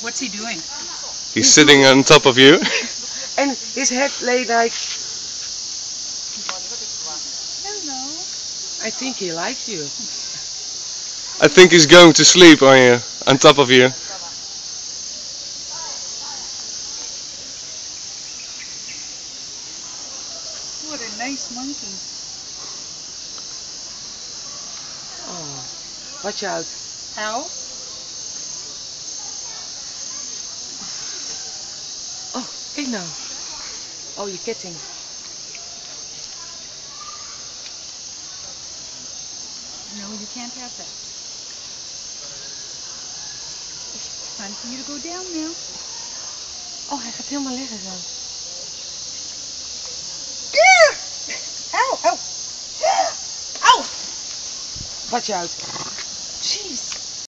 What's he doing? He's sitting on top of you. And his head lay like... Hello. I think he likes you. I think he's going to sleep on you, on top of you. What a nice monkey. Oh, watch out. How? Oh, kijk nou. Oh, je ketting. No, you can't have that. It's time for you to go down now. Oh, hij gaat helemaal liggen zo. Ow, ow. Ow! Watch out.